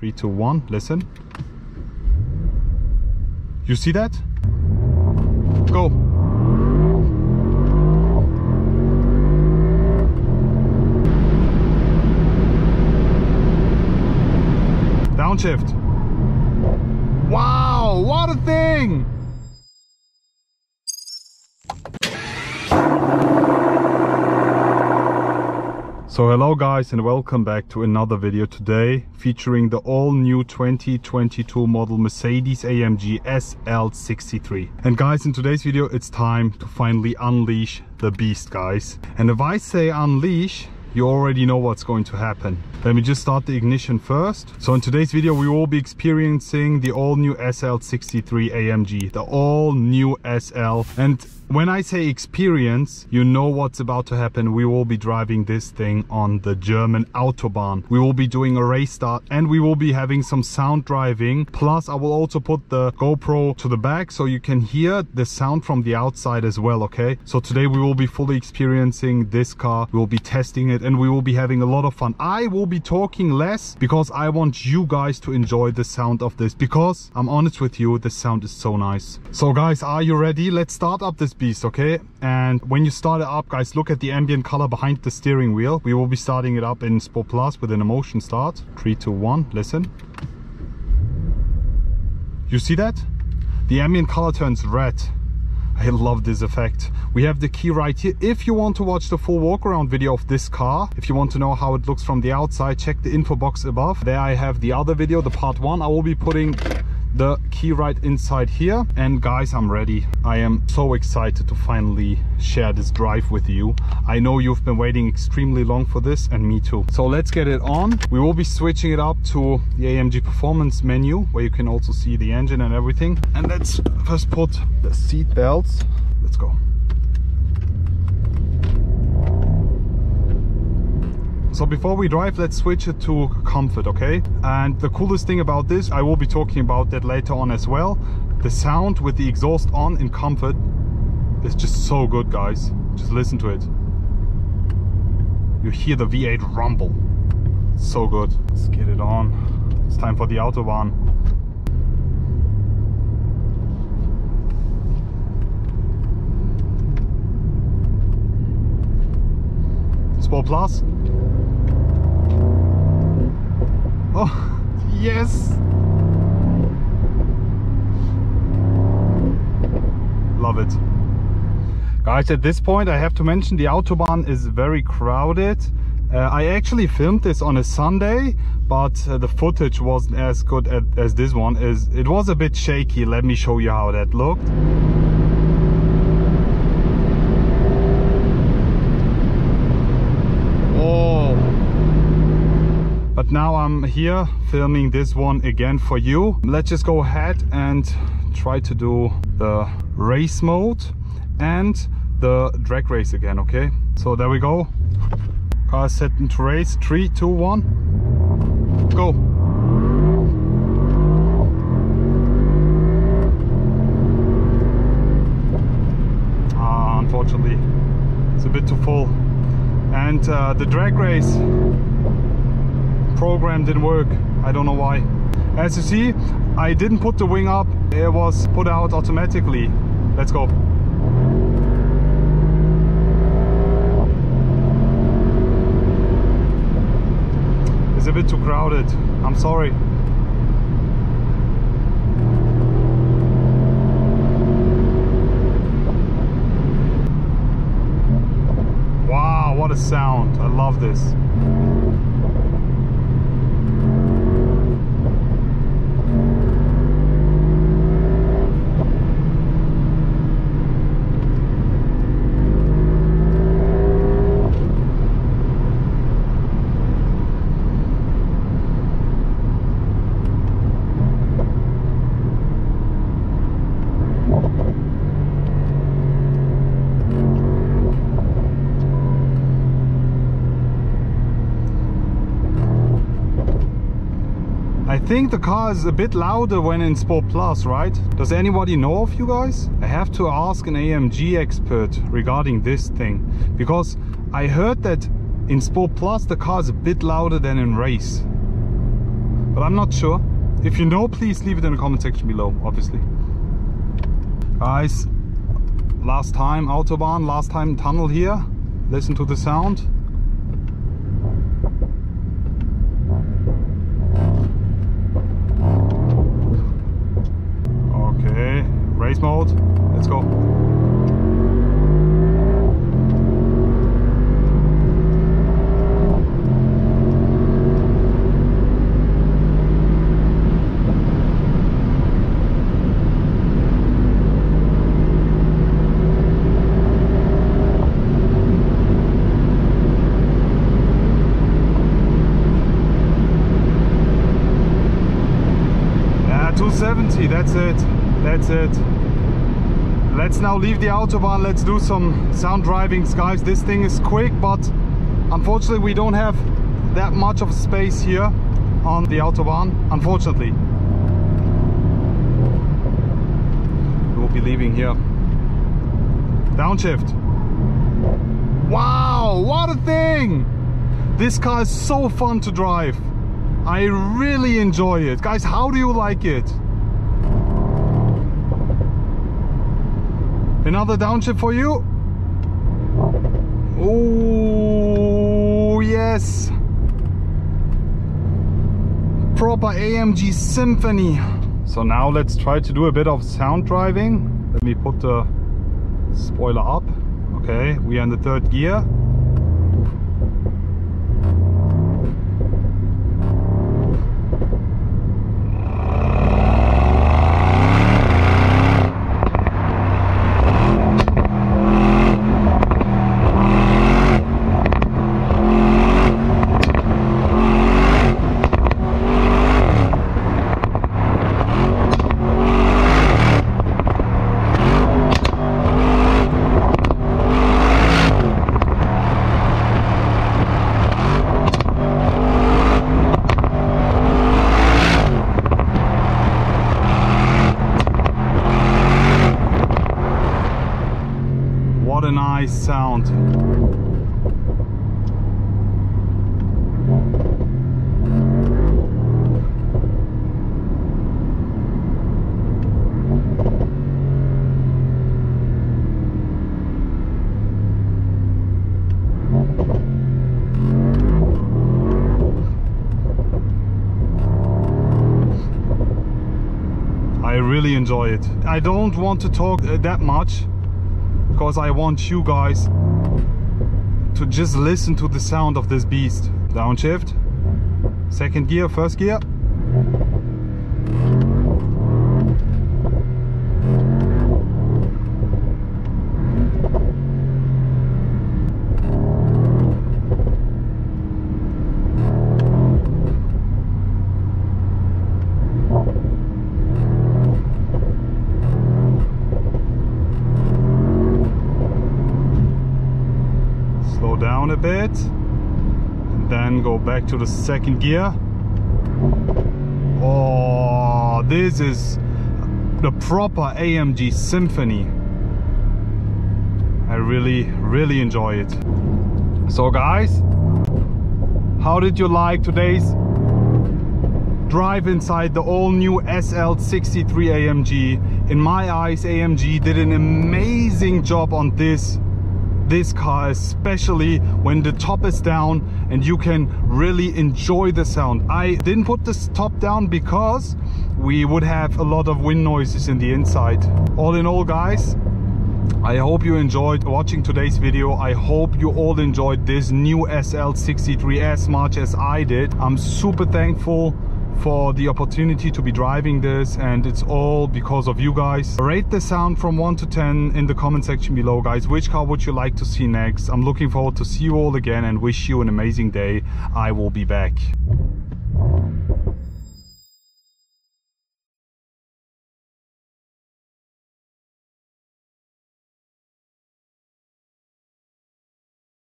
3, 2, 1, listen. You see that? Go. Downshift. Wow, what a thing! So hello guys and welcome back to another video today featuring the all new 2022 model Mercedes AMG SL63. And guys, in today's video it's time to finally unleash the beast, guys. And if I say unleash, you already know what's going to happen. Let me just start the ignition first. So in today's video we will be experiencing the all new SL63 AMG, the all new SL. And when I say experience, you know what's about to happen. We will be driving this thing on the German Autobahn. We will be doing a race start and we will be having some sound driving. Plus I will also put the GoPro to the back so you can hear the sound from the outside as well, okay? So today we will be fully experiencing this car. We will be testing it and we will be having a lot of fun. I will be talking less because I want you guys to enjoy the sound of this, because I'm honest with you, the sound is so nice. So guys, are you ready? Let's start up this beast, okay? And when you start it up, guys, look at the ambient color behind the steering wheel. We will be starting it up in Sport Plus with an emotion start. 3, 2, 1, listen. You see that? The ambient color turns red. I love this effect. We have the key right here. If you want to watch the full walk around video of this car, if you want to know how it looks from the outside, check the info box above. There I have the other video, the part 1. I will be putting the key right inside here. And guys, I'm ready. I am so excited to finally share this drive with you. I know you've been waiting extremely long for this, and me too. So let's get it on. We will be switching it up to the AMG performance menu where you can also see the engine and everything. And let's first put the seat belts. Let's go. So before we drive, let's switch it to comfort, okay? And the coolest thing about this, I will be talking about that later on as well. The sound with the exhaust on in comfort is just so good, guys. Just listen to it. You hear the V8 rumble. It's so good. Let's get it on. It's time for the Autobahn. Sport Plus. Oh, yes! Love it. Guys, at this point I have to mention the Autobahn is very crowded. I actually filmed this on a Sunday, but the footage wasn't as good as this one is. It was a bit shaky. Let me show you how that looked. But now I'm here filming this one again for you. Let's just go ahead and try to do the race mode and the drag race again, okay? So there we go. Car set into race. 3, 2, 1. Go. Unfortunately, it's a bit too full. And the drag race program didn't work. I don't know why. As you see, I didn't put the wing up. It was put out automatically. Let's go. It's a bit too crowded. I'm sorry. Wow, what a sound. I love this. I think the car is a bit louder when in Sport Plus, right? Does anybody know of you guys? I have to ask an AMG expert regarding this thing, because I heard that in Sport Plus the car is a bit louder than in race. but I'm not sure. If you know, please leave it in the comment section below, obviously. Guys, last time Autobahn, last time tunnel here. Listen to the sound. Okay, race mode, let's go. That's it. Let's now leave the Autobahn. Let's do some sound drivings, guys. This thing is quick, but unfortunately we don't have that much of space here on the Autobahn, unfortunately. We'll be leaving here. Downshift. Wow, what a thing! This car is so fun to drive. I really enjoy it. Guys, how do you like it? Another downshift for you. Oh yes, proper AMG symphony. So now let's try to do a bit of sound driving. Let me put the spoiler up. Okay, we are in the third gear. What a nice sound. I really enjoy it. I don't want to talk that much, because I want you guys to just listen to the sound of this beast. Downshift, second gear, first gear. Slow down a bit, and then go back to the second gear. Oh, this is the proper AMG symphony. I really enjoy it. So guys, how did you like today's drive inside the all-new SL63 AMG? In my eyes, AMG did an amazing job on this car, especially when the top is down and you can really enjoy the sound. I didn't put this top down because we would have a lot of wind noises in the inside. All in all, guys, I hope you enjoyed watching today's video. I hope you all enjoyed this new SL63 as much as I did. I'm super thankful for the opportunity to be driving this, and it's all because of you guys. Rate the sound from 1 to 10 in the comment section below, guys. Which car would you like to see next? I'm looking forward to see you all again and wish you an amazing day. I will be back.